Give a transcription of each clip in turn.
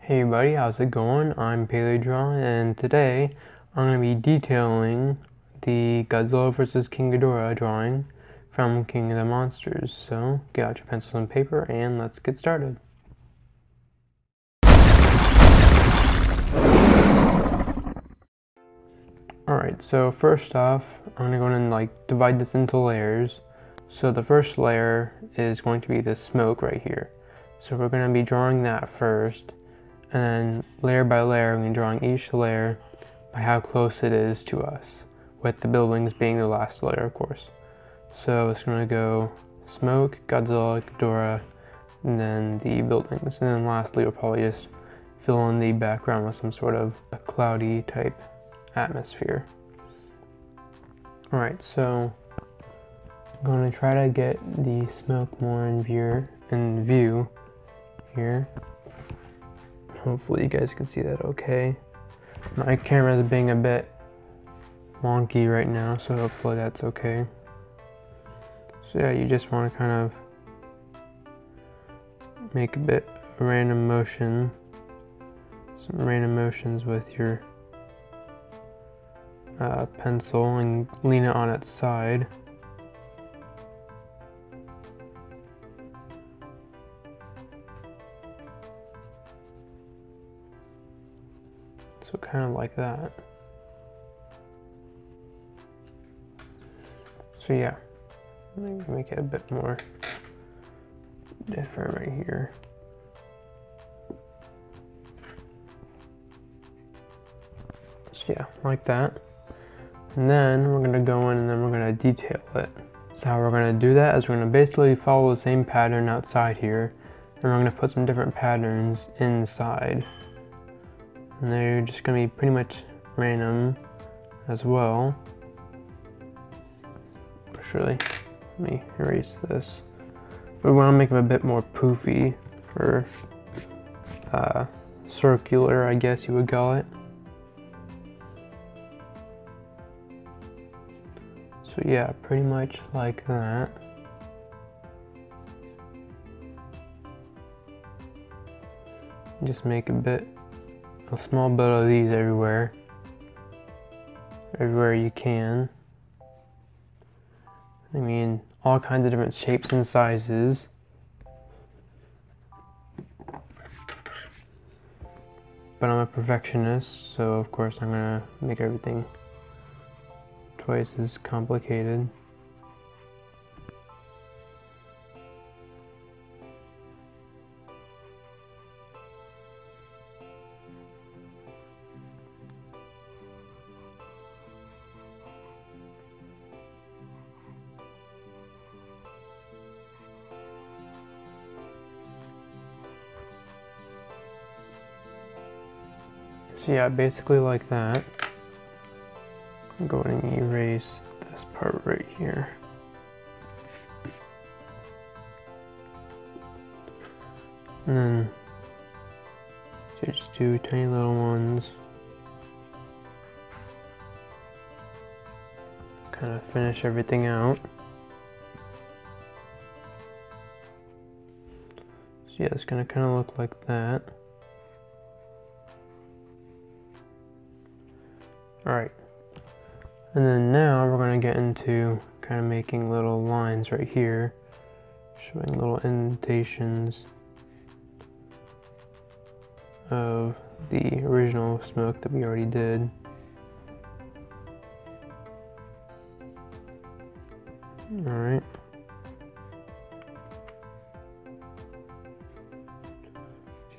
Hey everybody, how's it going? I'm Paleodraw, and today I'm going to be detailing the Godzilla vs. King Ghidorah drawing from King of the Monsters. So get out your pencils and paper and let's get started. Alright, so first off, I'm going to go in and divide this into layers. So the first layer is going to be the smoke right here. So we're going to be drawing that first. And then layer by layer, I'm drawing each layer by how close it is to us, with the buildings being the last layer, of course. So it's going to go smoke, Godzilla, Ghidorah, and then the buildings. And then lastly, we'll probably just fill in the background with some sort of a cloudy type atmosphere. Alright, so I'm going to try to get the smoke more in view here. Hopefully you guys can see that okay. My camera is being a bit wonky right now, so hopefully that's okay. So yeah, you just want to kind of make a bit random motion, some random motions with your pencil and lean it on its side. So kind of like that. So yeah, maybe make it a bit more different right here. So yeah, like that. And then we're gonna go in and then we're gonna detail it. So how we're gonna do that is we're gonna basically follow the same pattern outside here, and we're gonna put some different patterns inside. And they're just going to be pretty much random as well. Surely, let me erase this. We want to make them a bit more poofy, or circular, I guess you would call it. So yeah, pretty much like that. Just make a small bit of these everywhere you can. I mean, all kinds of different shapes and sizes. But I'm a perfectionist, so of course I'm gonna make everything twice as complicated. So yeah, basically like that. I'm going to erase this part right here. And then just do tiny little ones. Kind of finish everything out. So yeah, it's gonna kind of look like that. Alright, and then now we're going to get into kind of making little lines right here, showing little indentations of the original smoke that we already did. Alright.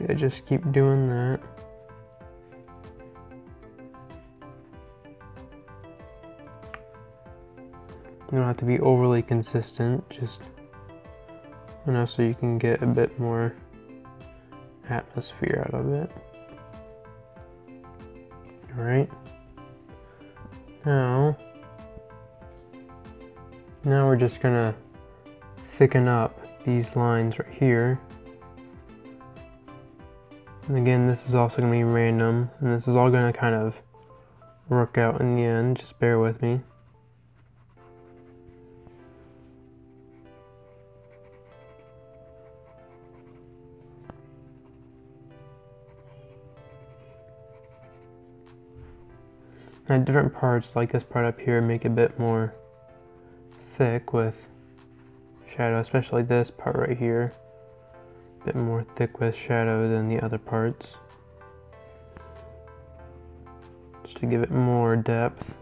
Yeah, just keep doing that. You don't have to be overly consistent, just enough so you can get a bit more atmosphere out of it. Alright. Now we're just gonna thicken up these lines right here. And again, this is also gonna be random, and this is all gonna kind of work out in the end, just bear with me. And different parts, like this part up here, make it a bit more thick with shadow, especially this part right here. A bit more thick with shadow than the other parts. Just to give it more depth.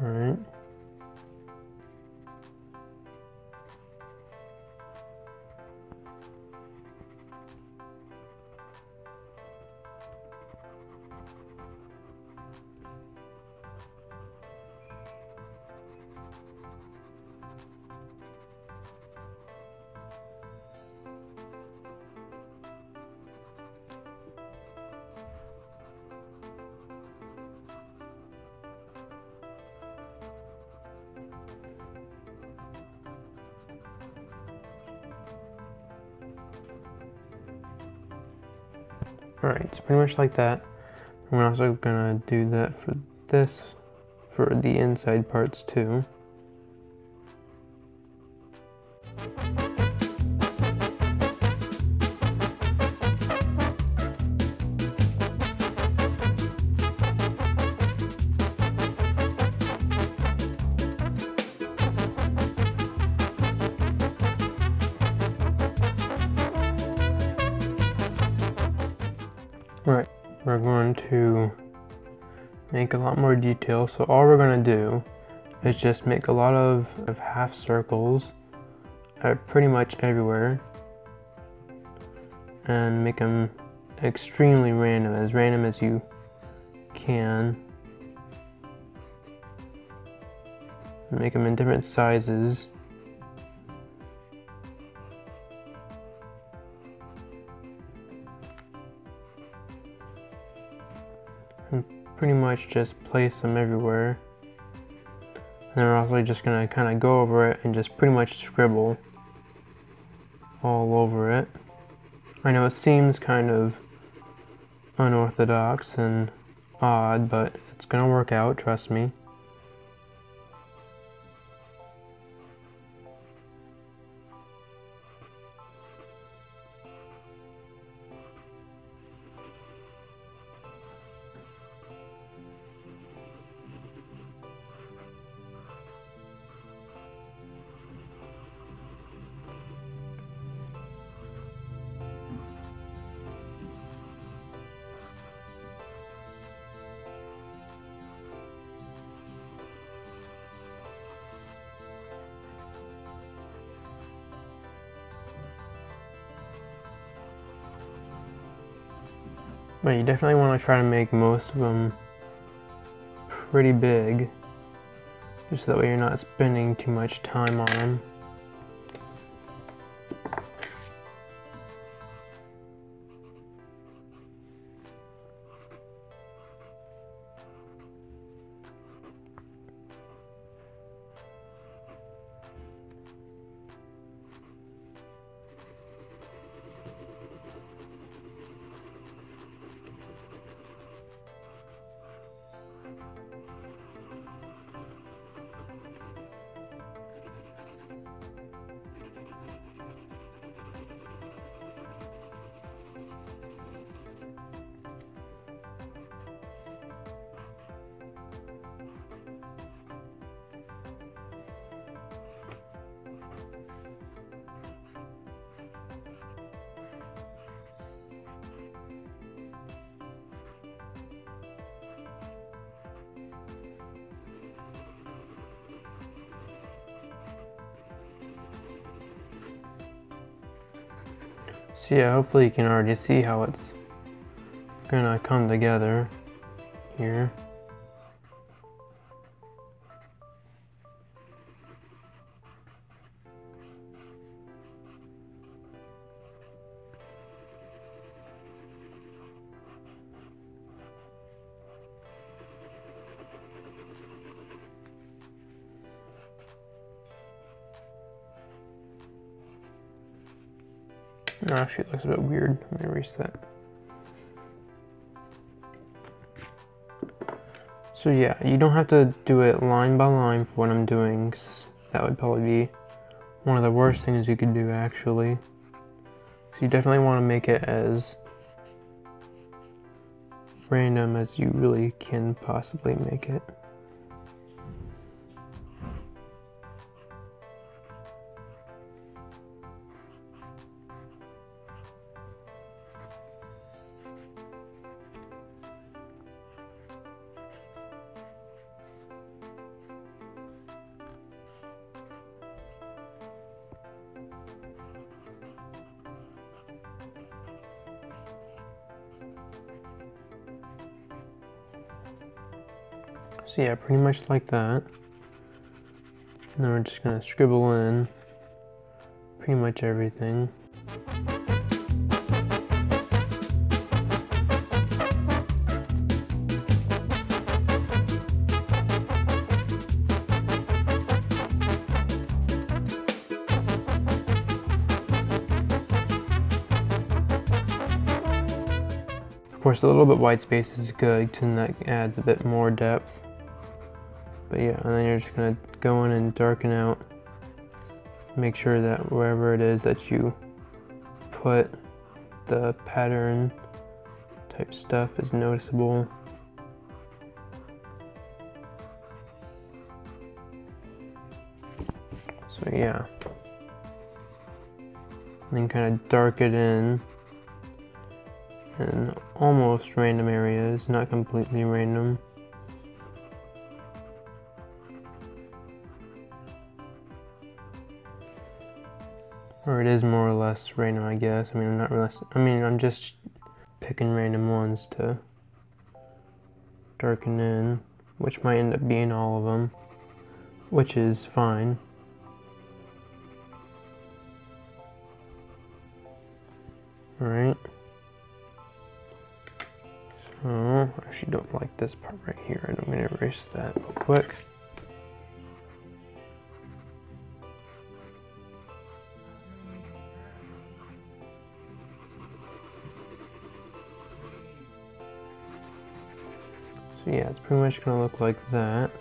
Alright. Alright, so pretty much like that. We're also gonna do that for this, for the inside parts too. Right, we're going to make a lot more detail. So all we're going to do is just make a lot of half circles pretty much everywhere and make them extremely random as you can. Make them in different sizes. And pretty much just place them everywhere. And then we're also just gonna kind of go over it and just pretty much scribble all over it. I know it seems kind of unorthodox and odd, but it's gonna work out, trust me. But you definitely want to try to make most of them pretty big, just so that way you're not spending too much time on them. So yeah, hopefully you can already see how it's gonna come together here. Oh, actually, it looks a bit weird. Let me erase that. So yeah, you don't have to do it line by line for what I'm doing. That would probably be one of the worst things you could do, actually. So you definitely want to make it as random as you really can possibly make it. So yeah, pretty much like that. And then we're just gonna scribble in pretty much everything. Of course, a little bit white space is good because that adds a bit more depth. But yeah, and then you're just gonna go in and darken out. Make sure that wherever it is that you put the pattern type stuff is noticeable. So yeah. And then kind of dark it in almost random areas, not completely random. Or it is more or less random, I guess. I mean, I'm just picking random ones to darken in, which might end up being all of them, which is fine. Alright. So, I actually don't like this part right here, and I'm going to erase that real quick. So yeah, it's pretty much going to look like that.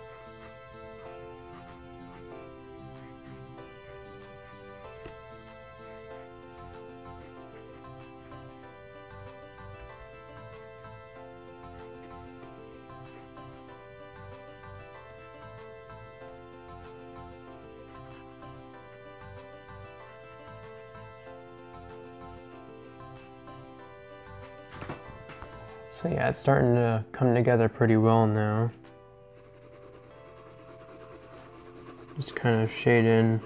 So yeah, it's starting to come together pretty well now. Just kind of shade in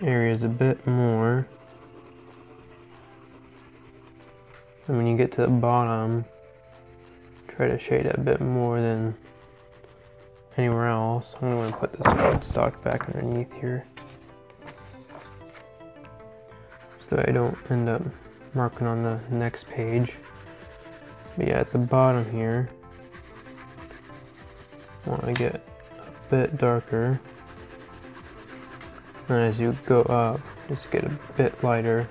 areas a bit more. And when you get to the bottom, try to shade it a bit more than anywhere else. I'm going to put this cardstock back underneath here, so that I don't end up marking on the next page. But yeah, at the bottom here, I want to get a bit darker. And as you go up, just get a bit lighter.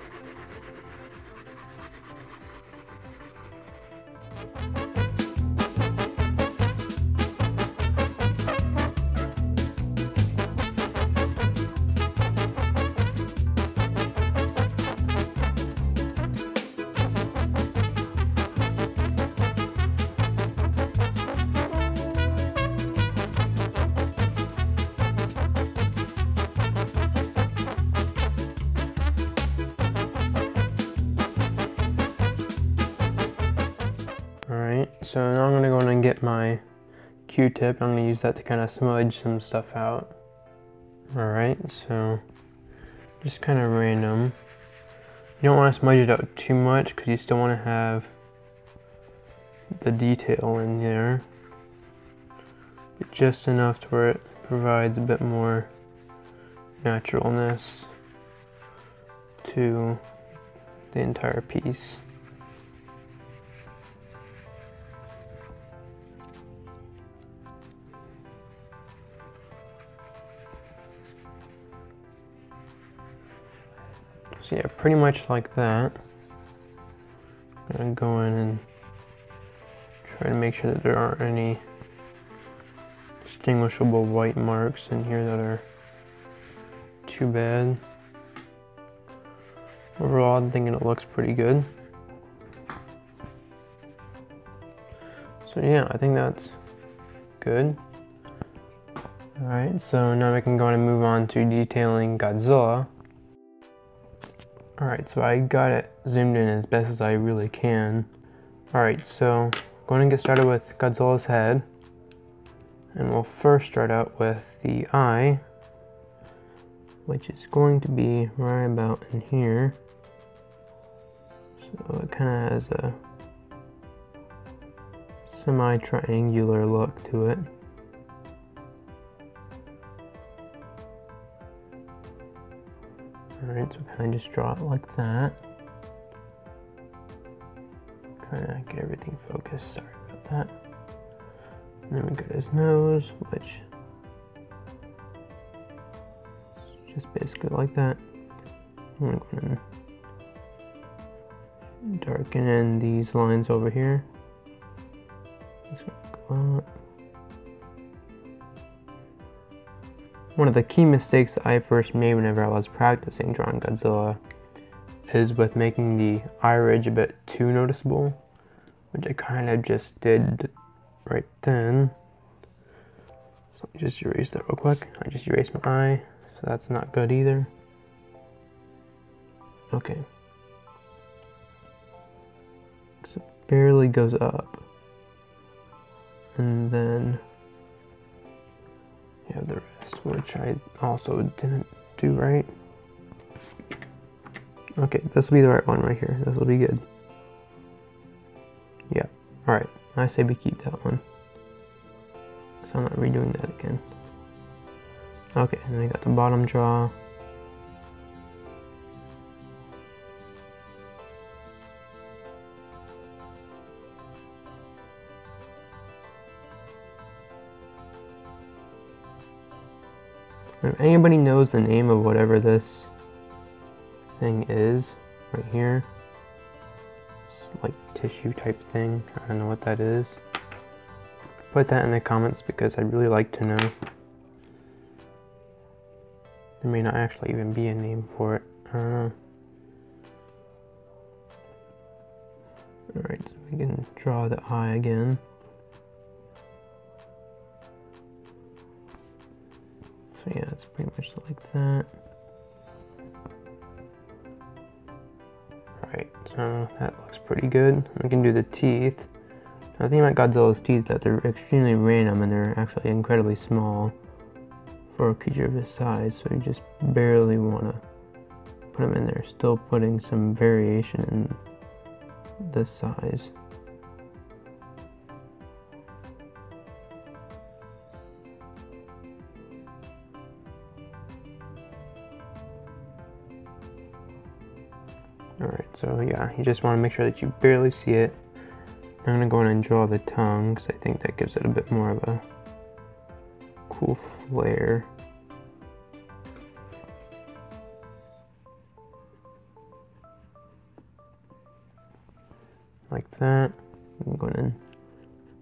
Alright, so now I'm going to go in and get my Q-tip. I'm going to use that to kind of smudge some stuff out. Alright, so just kind of random. You don't want to smudge it out too much because you still want to have the detail in there. But just enough to where it provides a bit more naturalness to the entire piece. So yeah, pretty much like that. I'm gonna go in and try to make sure that there aren't any distinguishable white marks in here that are too bad. Overall, I'm thinking it looks pretty good. So yeah, I think that's good. Alright, so now we can go and move on to detailing Godzilla. Alright, so I got it zoomed in as best as I really can. Alright, so I'm going to get started with Godzilla's head. And we'll first start out with the eye, which is going to be right about in here. So it kind of has a semi-triangular look to it. Alright, so kind of just draw it like that. Trying to get everything focused, sorry about that. And then we got his nose, which is just basically like that. I'm going to go in and darken in these lines over here. Just gonna go up. One of the key mistakes that I first made whenever I was practicing drawing Godzilla is with making the eye ridge a bit too noticeable, which I kind of just did right then. So let me just erase that real quick. I just erased my eye, so that's not good either. Okay. So it barely goes up. And then you have the rest, which I also didn't do right. Okay, this will be the right one right here. This will be good. Yeah, alright. I say we keep that one. So I'm not redoing that again. Okay, and then we got the bottom jaw. If anybody knows the name of whatever this thing is, right here, it's like tissue type thing, I don't know what that is. Put that in the comments because I'd really like to know. There may not actually even be a name for it, I don't know. Alright, so we can draw the eye again. So yeah, it's pretty much like that. Alright, so that looks pretty good. We can do the teeth. Now, the thing about Godzilla's teeth is that they're extremely random and they're actually incredibly small for a creature of his size, so you just barely want to put them in there. Still putting some variation in the size. Alright, so yeah, you just want to make sure that you barely see it. I'm going to go in and draw the tongue because I think that gives it a bit more of a cool flair. Like that. I'm going to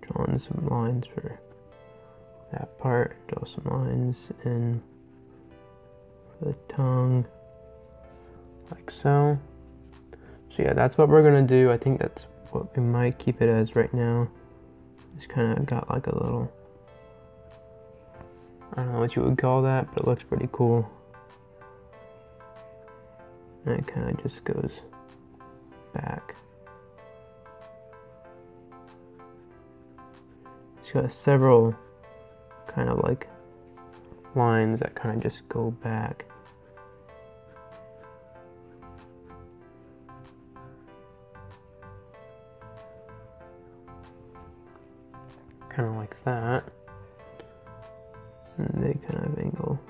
draw in some lines for that part. Draw some lines in for the tongue. Like so. So yeah, that's what we're going to do. I think that's what we might keep it as right now. Just kind of got like a little, I don't know what you would call that, but it looks pretty cool. And it kind of just goes back. It's got several kind of like lines that kind of just go back. Kind of like that. And they kind of angle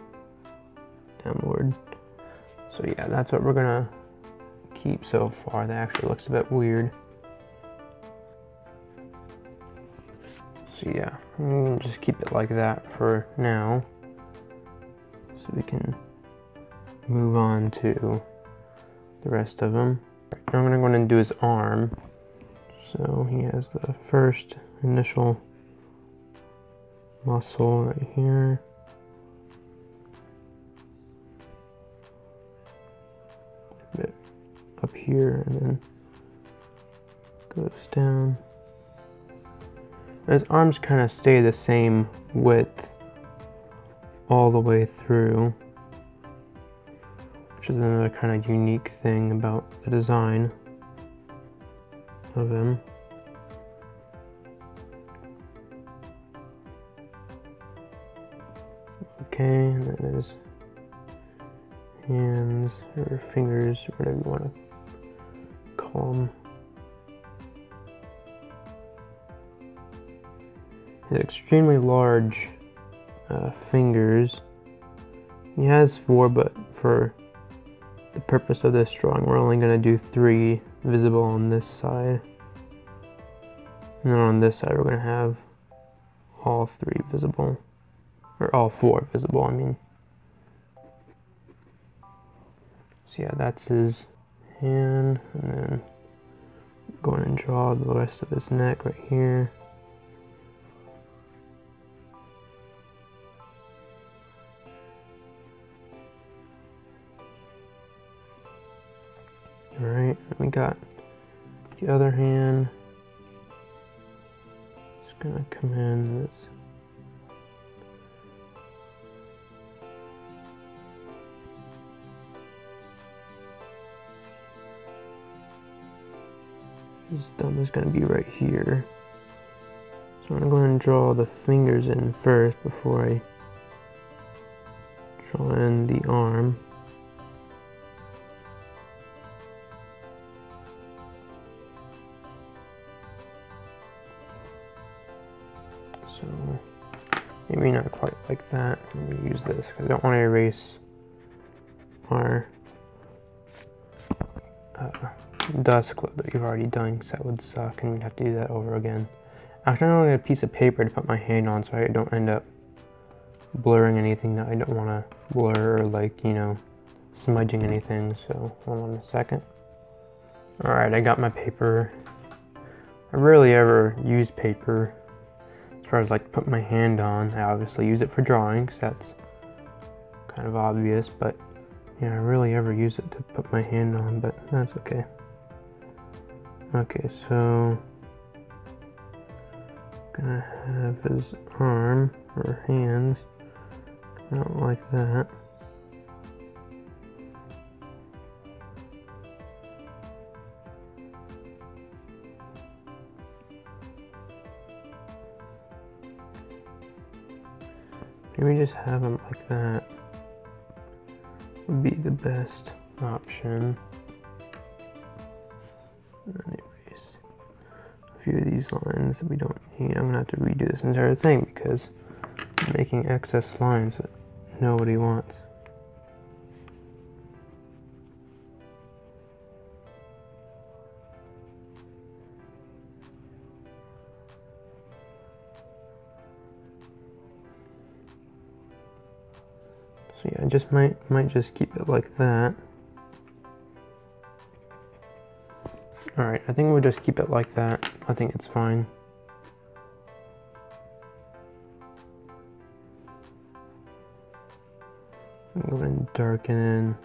downward. So yeah, that's what we're gonna keep so far. That actually looks a bit weird. So yeah, I'm gonna just keep it like that for now. So we can move on to the rest of them. Now I'm gonna go and do his arm. So he has the first initial muscle right here. A bit up here and then goes down. His arms kind of stay the same width all the way through, which is another kind of unique thing about the design of him. Okay, and then his hands or fingers, whatever you want to call them. His extremely large fingers. He has 4, but for the purpose of this drawing, we're only going to do 3 visible on this side. And then on this side, we're going to have all 3 visible. Or all 4 visible, I mean. So yeah, that's his hand. And then go ahead and draw the rest of his neck right here. Alright, we got the other hand. It's gonna come in this. His thumb is gonna be right here. So I'm gonna go ahead and draw the fingers in first before I draw in the arm. So maybe not quite like that. Let me use this because I don't want to erase our dust clip that you've already done, because that would suck and we'd have to do that over again. Actually, I'm going to get a piece of paper to put my hand on so I don't end up blurring anything that I don't want to blur, or like, you know, smudging anything. So hold on a second. Alright, I got my paper. I rarely ever use paper as far as like put my hand on. I obviously use it for drawing because that's kind of obvious, but yeah, I rarely ever use it to put my hand on, but that's okay. Okay, so gonna have his arm or hands come out like that. Maybe just have them like that would be the best option. And erase a few of these lines that we don't need. I'm gonna have to redo this entire thing because I'm making excess lines that nobody wants. So yeah, I just might just keep it like that. Alright, I think we'll just keep it like that. I think it's fine. Go ahead and darken in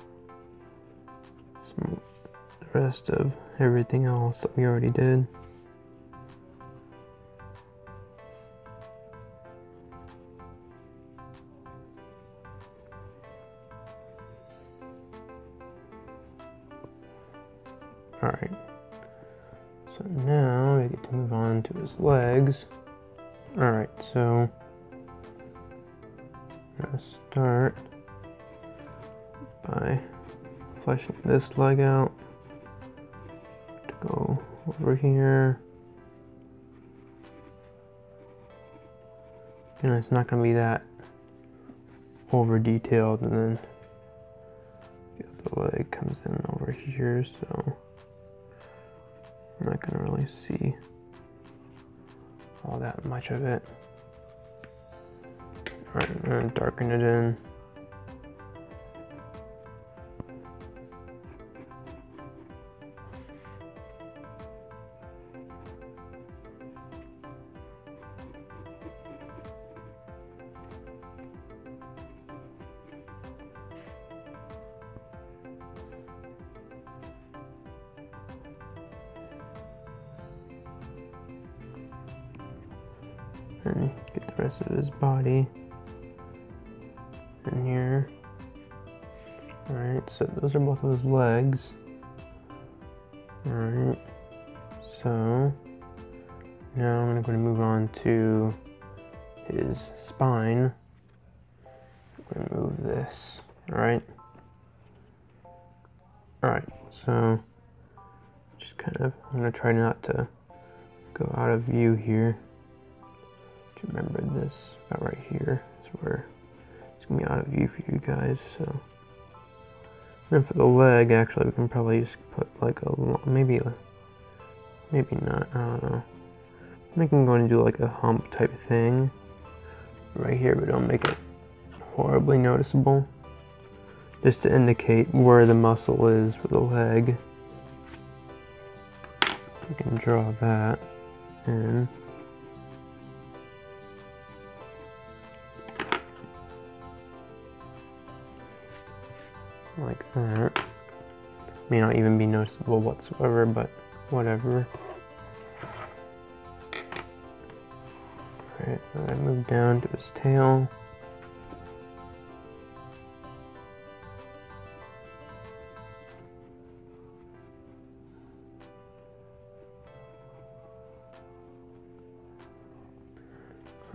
the rest of everything else that we already did. Alright, so now we get to move on to his legs. Alright, so I'm going to start by fleshing this leg out to go over here. You know, it's not going to be that over detailed, and then the other leg comes in over here, so I'm not going to really see all that much of it. Alright, I'm going to darken it in. and get the rest of his body in here. Alright, so those are both of his legs. Alright, so now I'm going to move on to his spine. I'm going to move this. Alright. Alright, so just kind of, I'm going to try not to go out of view here. Remember this about right here is where it's going to be out of view for you guys. So, and for the leg, actually, we can probably just put like a, maybe not, I don't know. I think I'm going to do like a hump type thing right here, but don't make it horribly noticeable. Just to indicate where the muscle is for the leg. You can draw that in. Like that. May not even be noticeable whatsoever, but whatever. Alright, I'm gonna move down to his tail.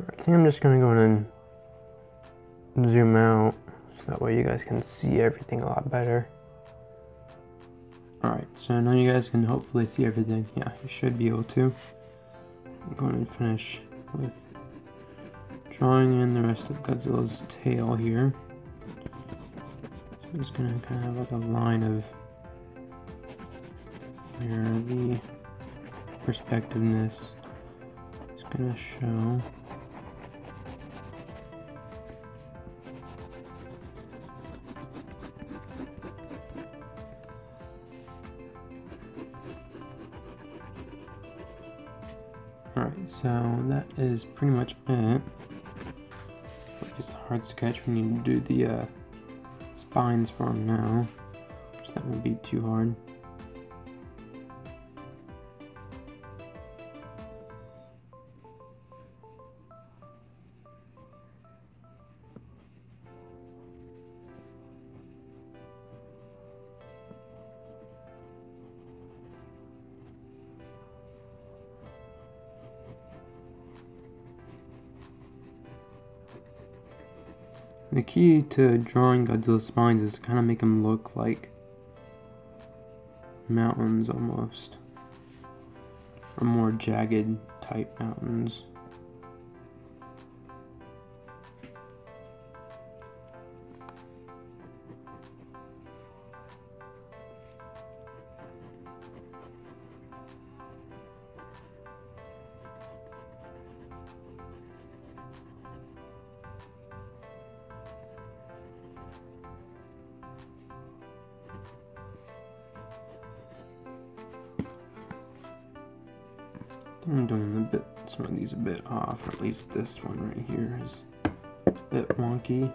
I think I'm just gonna go in and zoom out so that way you guys can see everything a lot better. Alright, so now you guys can hopefully see everything. Yeah, you should be able to. I'm going to finish with drawing in the rest of Godzilla's tail here. So I'm just gonna kind of have like a line of where the perspectiveness is gonna show. Alright, so that is pretty much it. Just a hard sketch. We need to do the spines for him now, which that won't be too hard. The key to drawing Godzilla spines is to kind of make them look like mountains almost, or more jagged type mountains. I'm doing some of these a bit off, or at least this one right here is a bit wonky.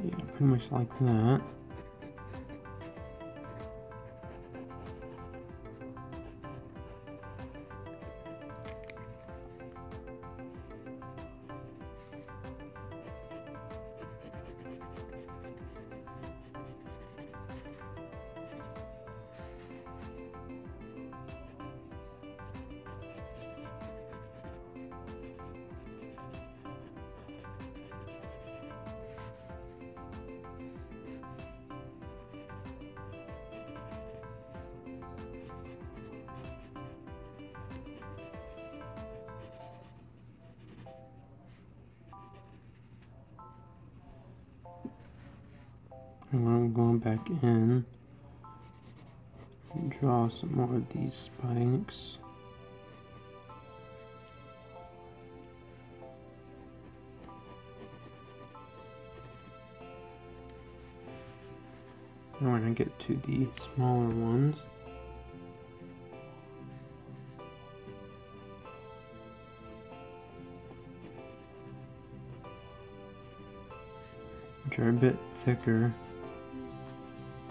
Yeah, pretty much like that. And I'm going back in And draw some more of these spikes. And we're going to get to the smaller ones. Which are a bit thicker.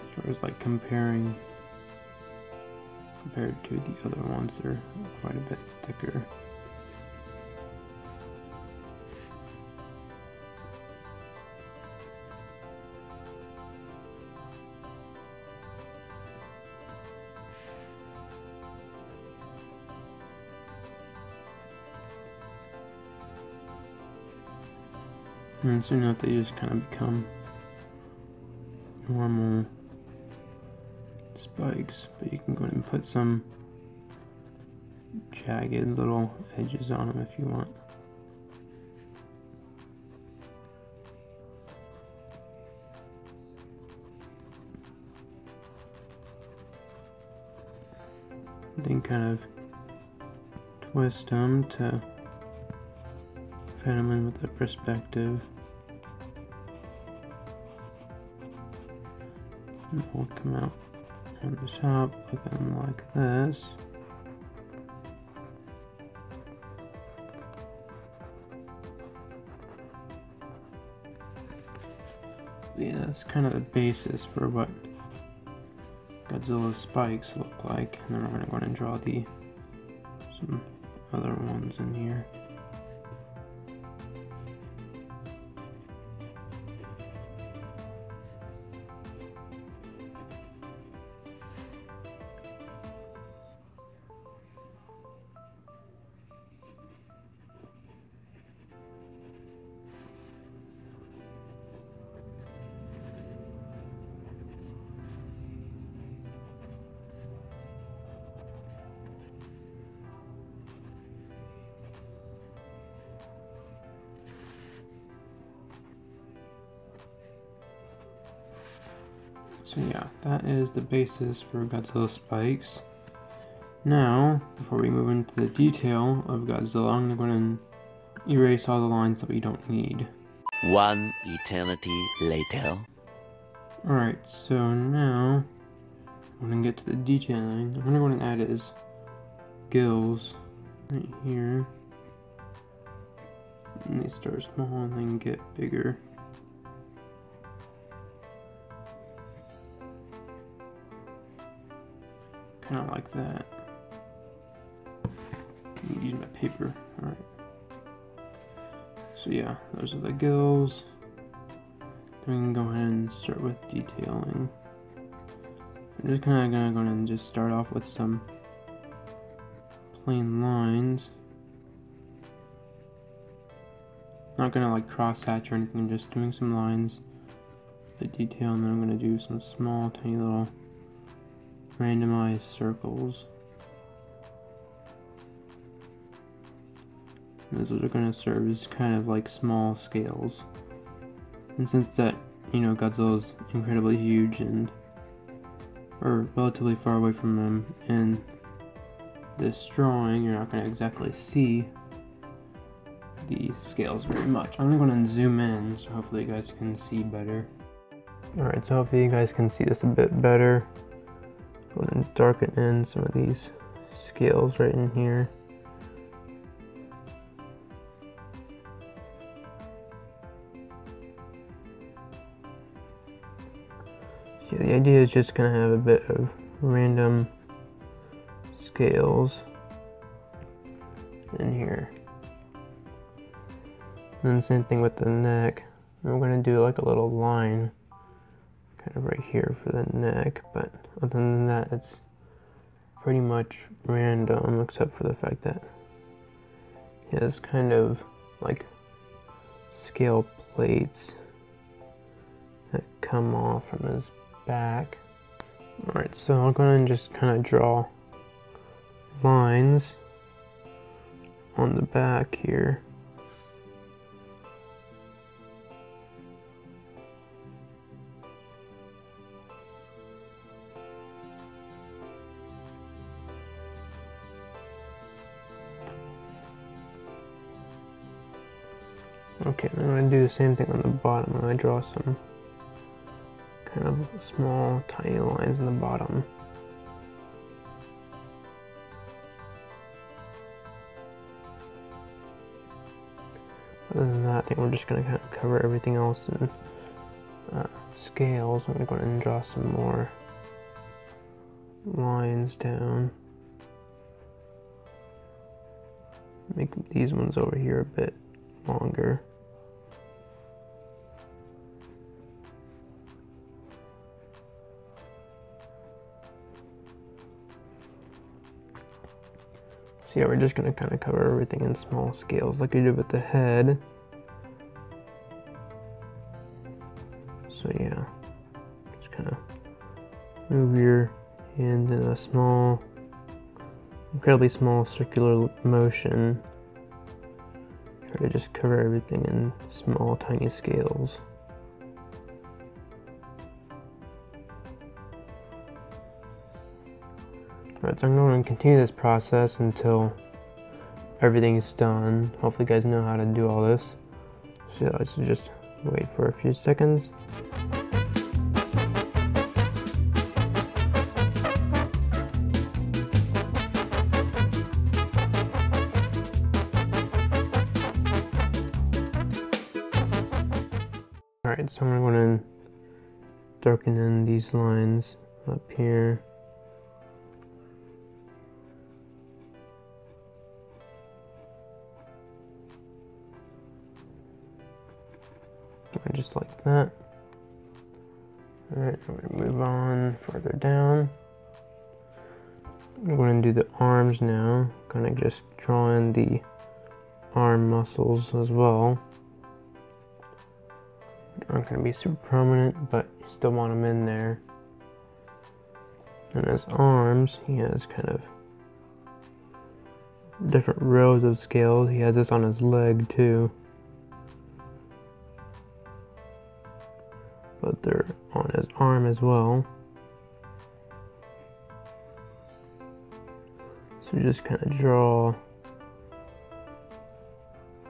As far as like compared to the other ones, they're quite a bit thicker. And soon enough they just kind of become normal spikes, but you can go ahead and put some jagged little edges on them if you want. Then kind of twist them to fit them in with the perspective. And we'll come out on the top looking like this. Yeah, that's kind of the basis for what Godzilla spikes look like. And then we're going to go ahead and draw some other ones in here. So yeah, that is the basis for Godzilla spikes. Now, before we move into the detail of Godzilla, I'm going to erase all the lines that we don't need. One eternity later. Alright, so now I'm going to get to the detailing. I'm going to go and add his gills right here. And they start small and then get bigger. Kind of like that. Use my paper. Alright. So yeah, those are the gills. Then we can go ahead and start with detailing. I'm just kind of gonna go ahead and just start off with some plain lines. Not gonna like cross hatch or anything, just doing some lines, the detail, and then I'm gonna do some small, tiny little randomized circles. And those are going to serve as kind of like small scales. And since that, you know, Godzilla's incredibly huge and or relatively far away from him in this drawing, you're not going to exactly see the scales very much. I'm going to zoom in so hopefully you guys can see better. Alright, so hopefully you guys can see this a bit better. Go ahead and darken in some of these scales right in here. So the idea is just going to have a bit of random scales in here. And then same thing with the neck. I'm going to do like a little line kind of right here for the neck, but other than that it's pretty much random except for the fact that he has kind of like scale plates that come off from his back. Alright, so I'll go ahead and just kind of draw lines on the back here. Okay, I'm going to do the same thing on the bottom. I'm going to draw some kind of small, tiny lines in the bottom. Other than that, I think we're just going to kind of cover everything else in scales. I'm going to draw some more lines down. Make these ones over here a bit longer. So yeah, we're just going to kind of cover everything in small scales like we did with the head. So yeah, just kind of move your hand in a small, incredibly small circular motion. Try to just cover everything in small, tiny scales. Alright, so I'm going to continue this process until everything is done. Hopefully you guys know how to do all this. So let's just wait for a few seconds. Alright, so I'm going to darken in these lines up here. Just like that. Alright, I'm going to move on further down. I'm going to do the arms now. Kind of just draw in the arm muscles as well. They're not going to be super prominent, but you still want them in there. And his arms, he has kind of different rows of scales. He has this on his leg too. But they're on his arm as well. So just kind of draw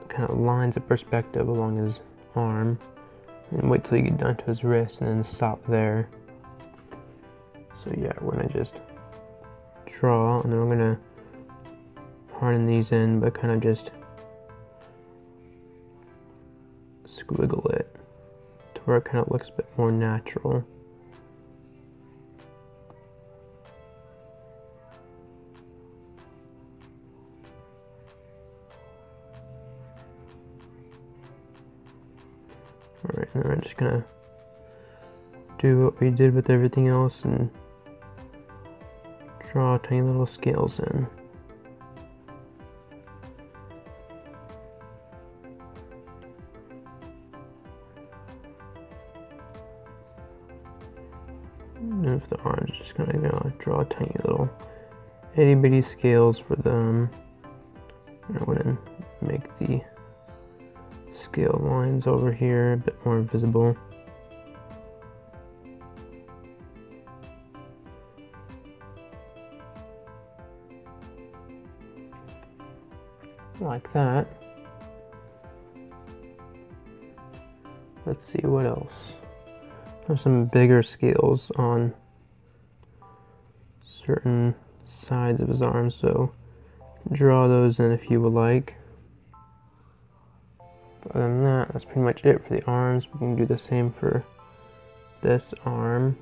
kind of lines of perspective along his arm and wait till you get down to his wrist and then stop there. So yeah, we're gonna just draw and then we're gonna harden these in, but kind of just squiggle it to where it kind of looks a bit more natural. Alright, now we're just gonna do what we did with everything else and draw tiny little scales in. And for the arms, just gonna draw tiny little itty bitty scales for them. And I'm gonna make the scale lines over here a bit more visible. Like that. Let's see what else. I have some bigger scales on certain sides of his arm, so draw those in if you would like. But other than that, that's pretty much it for the arms. We can do the same for this arm.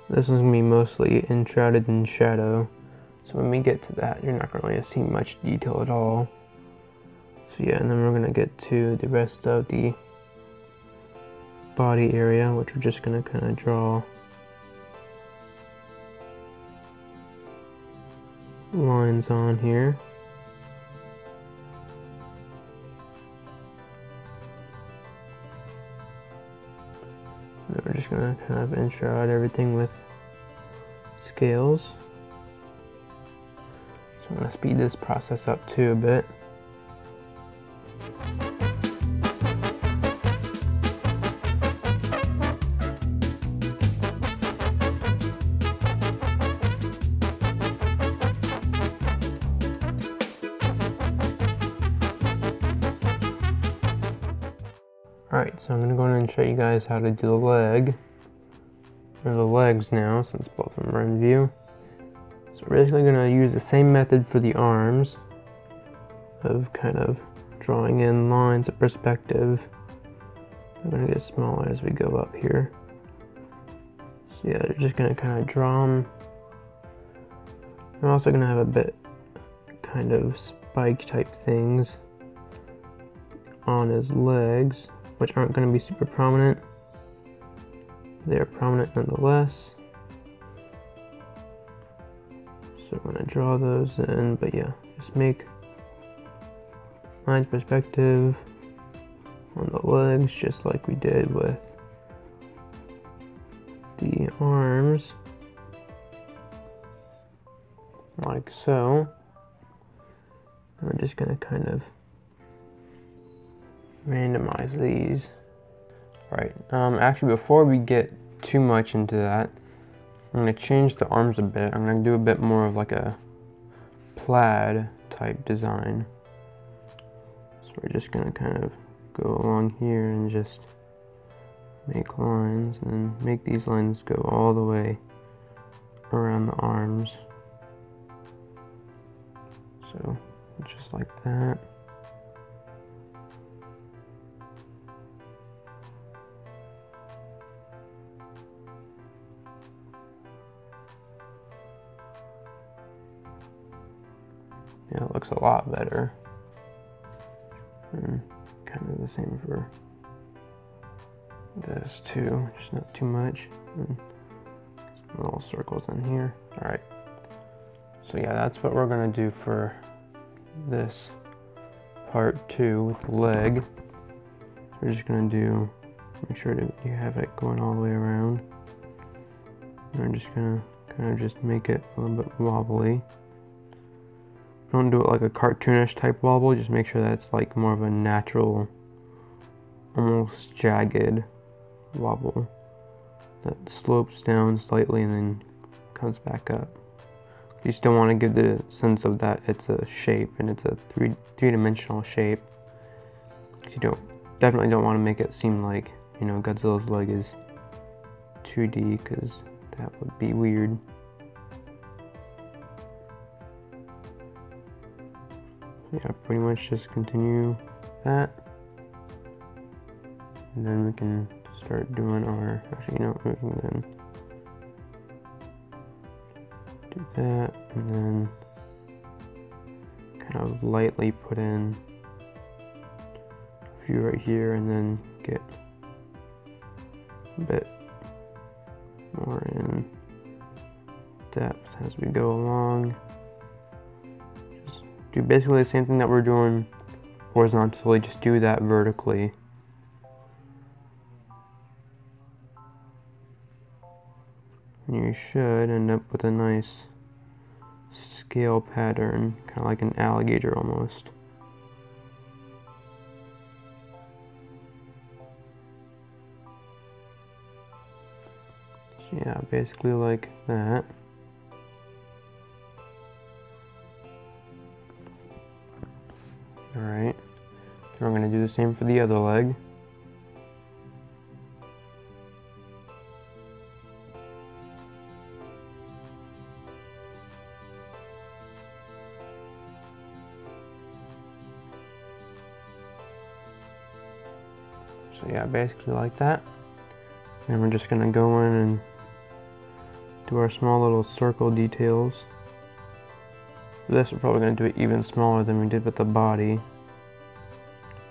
This one's going to be mostly enshrouded in shadow, so when we get to that, you're not going to really see much detail at all. So yeah, and then we're going to get to the rest of the body area, which we're just going to kind of draw lines on here. And then we're just going to kind of enshroud everything with scales. So I'm going to speed this process up too a bit. Alright, so I'm going to go in and show you guys how to do the leg, or the legs now, since both of them are in view. So we're basically going to use the same method for the arms, of kind of drawing in lines of perspective. I'm going to get smaller as we go up here. So yeah, they're just going to kind of draw them. I'm also going to have a bit kind of spike type things on his legs, which aren't going to be super prominent. They're prominent nonetheless. So I'm going to draw those in, but yeah, just make lines perspective on the legs, just like we did with the arms, like so. And we're just going to kind of randomize these. Right, actually before we get too much into that, I'm going to change the arms a bit. I'm going to do a bit more of like a plaid type design. So we're just going to kind of go along here and just make lines, and then make these lines go all the way around the arms. So just like that. Yeah, it looks a lot better. And kind of the same for this too, just not too much. And some little circles in here. Alright. So yeah, that's what we're gonna do for this part 2 with the leg. So we're just gonna make sure that you have it going all the way around. And we're just gonna kind of just make it a little bit wobbly. Don't do it like a cartoonish type wobble, just make sure that it's like more of a natural, almost jagged wobble that slopes down slightly and then comes back up. You still want to give the sense of that it's a shape and it's a three-dimensional shape. You definitely don't want to make it seem like, you know, Godzilla's leg is 2D, because that would be weird. Yeah, pretty much just continue that, and then we can start doing our, actually, you know, we can then do that, and then kind of lightly put in a few right here, and then get a bit more in depth as we go along. Do basically the same thing that we're doing horizontally, just do that vertically. And you should end up with a nice scale pattern, kind of like an alligator almost. So yeah, basically like that. Alright, so we're going to do the same for the other leg. So yeah, basically like that. And we're just going to go in and do our small little circle details. For this, we're probably going to do it even smaller than we did with the body.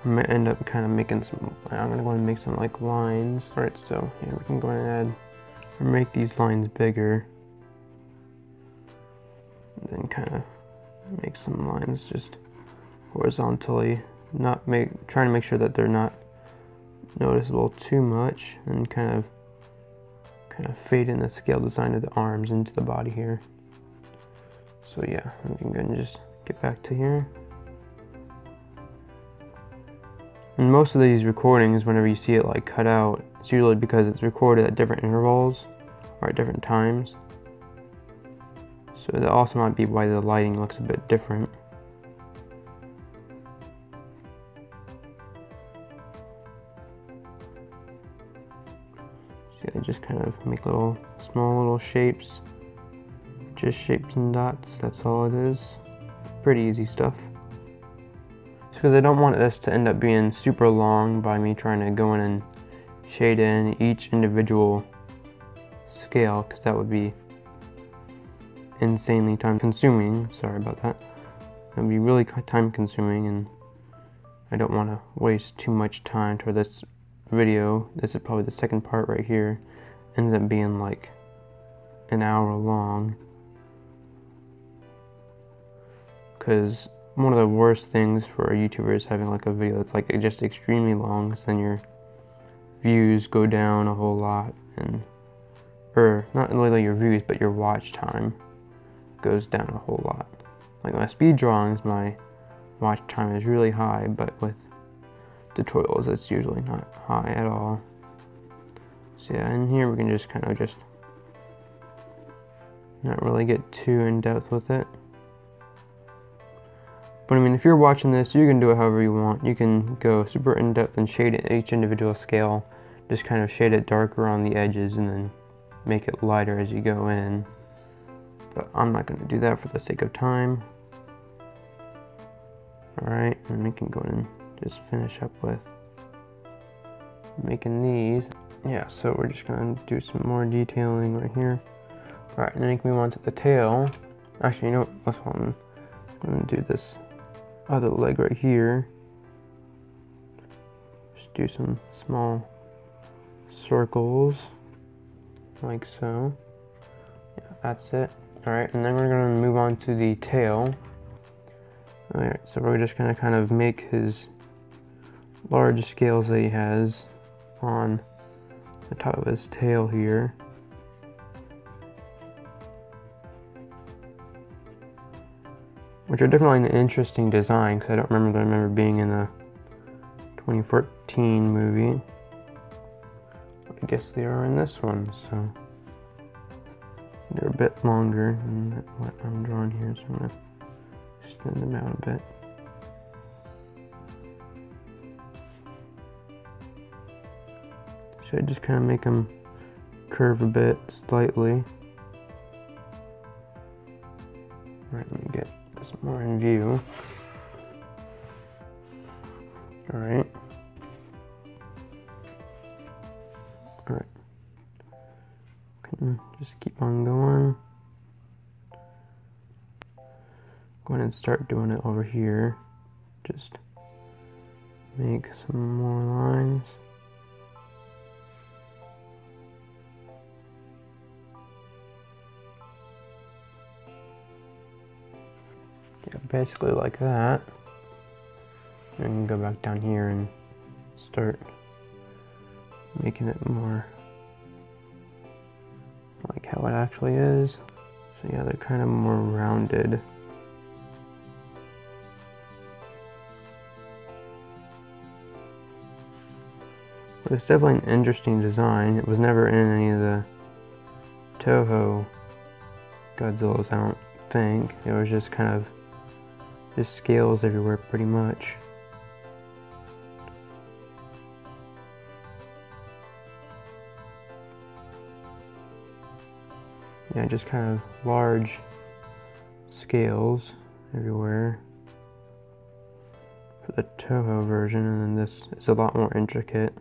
I might end up kind of making some, I'm going to go and make some like lines. Alright, so here we can go and add, or make these lines bigger. And then kind of make some lines just horizontally, trying to make sure that they're not noticeable too much, and kind of fade in the scale design of the arms into the body here. So yeah, we can go and just get back to here. And most of these recordings, whenever you see it like cut out, it's usually because it's recorded at different intervals or at different times. So that also might be why the lighting looks a bit different. just kind of make small little shapes. Just shapes and dots, that's all it is. Pretty easy stuff. Because I don't want this to end up being super long by me trying to go in and shade in each individual scale, because that would be insanely time consuming. Sorry about that. It would be really time consuming, and I don't want to waste too much time for this video. This is probably the second part right here. Ends up being like an hour long. Because one of the worst things for a YouTuber is having like a video that's like just extremely long, because then your views go down a whole lot, or not only your views, but your watch time goes down a whole lot. Like my speed drawings, my watch time is really high, but with tutorials it's usually not high at all. So yeah, in here we can just kind of not really get too in depth with it. But I mean, if you're watching this, you can do it however you want. You can go super in depth and shade it each individual scale. Just kind of shade it darker on the edges and then make it lighter as you go in. But I'm not going to do that for the sake of time. Alright, and we can go in and just finish up with making these. Yeah, so we're just going to do some more detailing right here. Alright, and then we can move on to the tail. Actually, you know what? I'm going to do this other leg right here. Just do some small circles like so. Yeah, that's it. Alright, and then we're going to move on to the tail. Alright, so we're just going to kind of make his large scales that he has on the top of his tail here. Which are definitely an interesting design, because I don't remember being in the 2014 movie. I guess they are in this one, so they're a bit longer than what I'm drawing here, so I'm going to extend them out a bit. So I just kind of make them curve a bit slightly. Alright, let me get this more in view. Alright. Alright. Just keep on going. Go ahead and start doing it over here. Just make some more lines. Yeah, basically like that. And we can go back down here and start making it more like how it actually is. So yeah, they're kind of more rounded. But it's definitely an interesting design. It was never in any of the Toho Godzillas, I don't think. It was just kind of just scales everywhere pretty much. Yeah, just kind of large scales everywhere for the Toho version, and then this is a lot more intricate.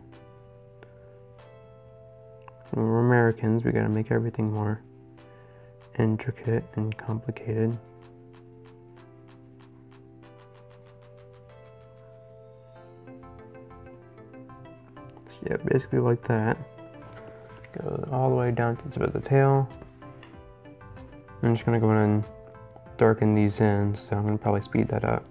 When we're Americans, we gotta make everything more intricate and complicated. So yeah, basically like that. Go all the way down to the tip of the tail. I'm just gonna go in and darken these in, so I'm gonna probably speed that up.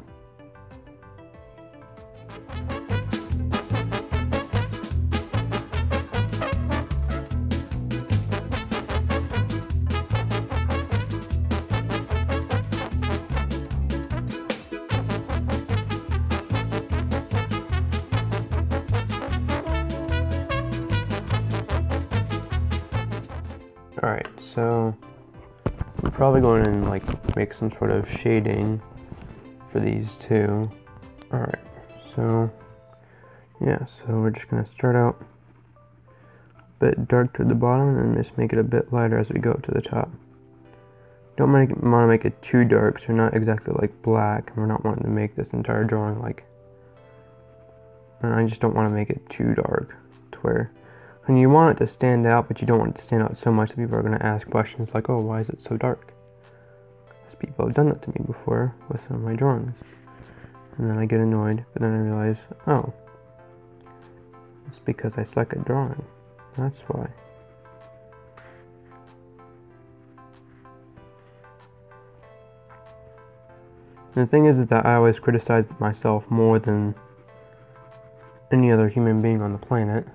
Alright, so I'm probably going to like make some sort of shading for these two. Alright, so yeah, so we're just going to start out bit dark to the bottom and just make it a bit lighter as we go up to the top. Don't want to make it too dark, so not exactly like black. We're not wanting to make this entire drawing like, and I just don't want to make it too dark to where, and you want it to stand out, but you don't want it to stand out so much that people are going to ask questions like, oh, why is it so dark? Because people have done that to me before with some of my drawings. And then I get annoyed, but then I realize, oh, it's because I suck at drawing. That's why. And the thing is that I always criticize myself more than any other human being on the planet,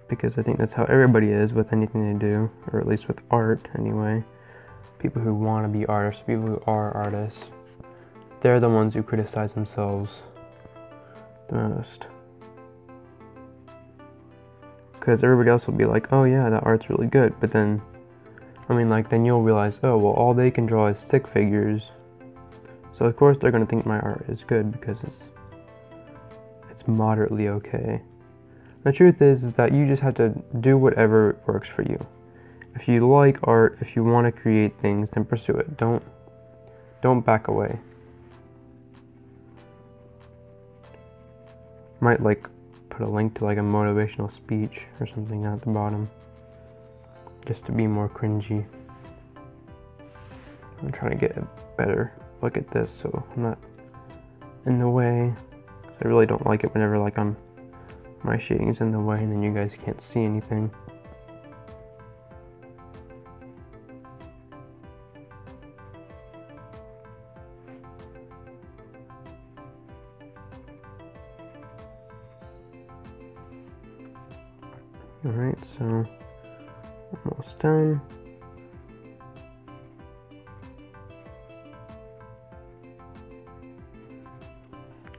because I think that's how everybody is with anything they do, or at least with art anyway. People who want to be artists, people who are artists, they're the ones who criticize themselves the most. Because everybody else will be like, oh yeah, that art's really good, but then, I mean, like, then you'll realize, oh, well, all they can draw is stick figures. So of course they're gonna think my art is good because it's moderately okay. The truth is that you just have to do whatever works for you. If you like art, if you want to create things, then pursue it. Don't back away. Might like put a link to like a motivational speech or something at the bottom, just to be more cringy. I'm trying to get a better look at this so I'm not in the way. I really don't like it whenever like my shading is in the way and then you guys can't see anything. Alright, so almost done.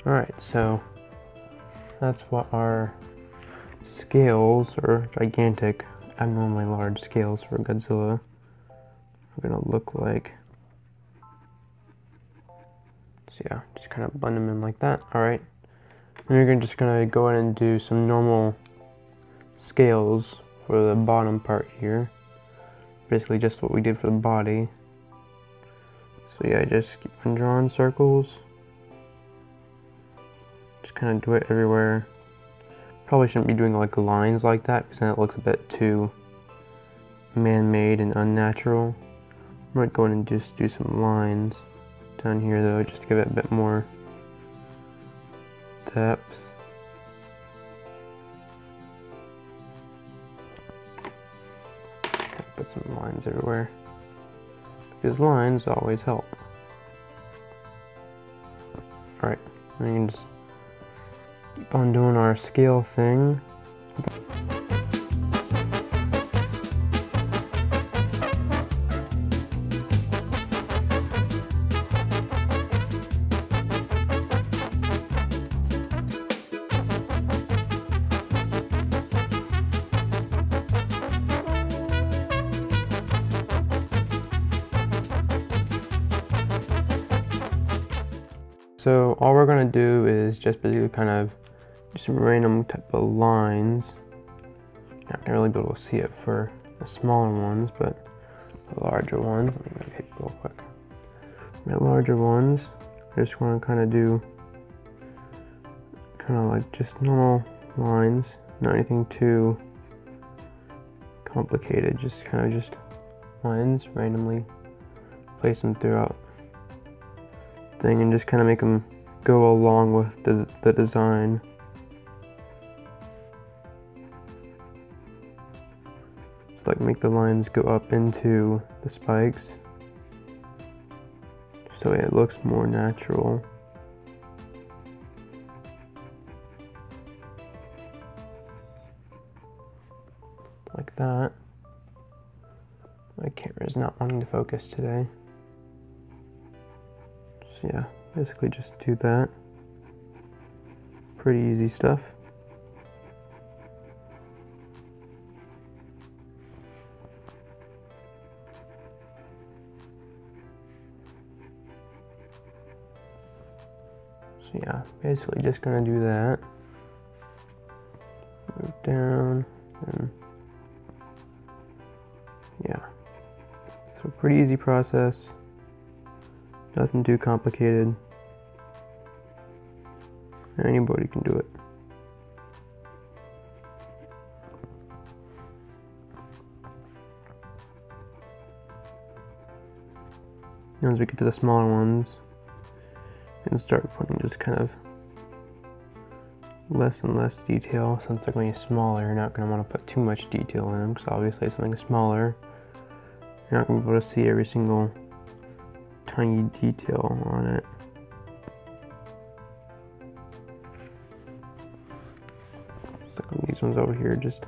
Alright, so that's what our scales, or gigantic, abnormally large scales for Godzilla are gonna look like. So yeah, just kind of blend them in like that. Alright, and you're just gonna go ahead and do some normal scales for the bottom part here. Basically just what we did for the body. So yeah, just keep on drawing circles. Just kind of do it everywhere. Probably shouldn't be doing like lines like that because then it looks a bit too man-made and unnatural. I might go in and just do some lines down here though, just to give it a bit more depth. Put some lines everywhere because lines always help. Alright, we can just keep on doing our scale thing. So all we're gonna do is just basically kind of do some random type of lines. You're not gonna really be able to see it for the smaller ones, but the larger ones, let me make it real quick. The larger ones, I just wanna kind of do kind of like just normal lines, not anything too complicated, just kind of just lines, randomly place them throughout thing and just kind of make them go along with the design. Just like make the lines go up into the spikes so it looks more natural. Like that. My camera is not wanting to focus today. So yeah, basically just do that. Pretty easy stuff. So yeah, basically just gonna do that. Move down. And yeah, so pretty easy process, nothing too complicated. Anybody can do it. Now as we get to the smaller ones, we can start putting just kind of less and less detail. Since they're going to be smaller, you're not going to want to put too much detail in them, because obviously something smaller, you're not going to be able to see every single tiny detail on it. So on these ones over here, just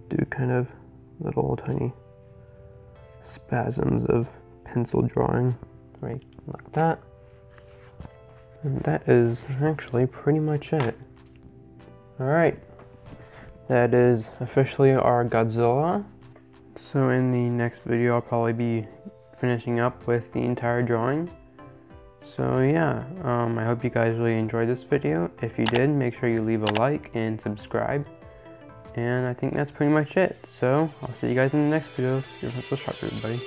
do kind of little tiny spasms of pencil drawing, right, like that. And that is actually pretty much it. Alright, that is officially our Godzilla. So in the next video, I'll probably be finishing up with the entire drawing. So yeah, I hope you guys really enjoyed this video. If you did, make sure you leave a like and subscribe. And I think that's pretty much it. So I'll see you guys in the next video. Your pencil sharp, everybody.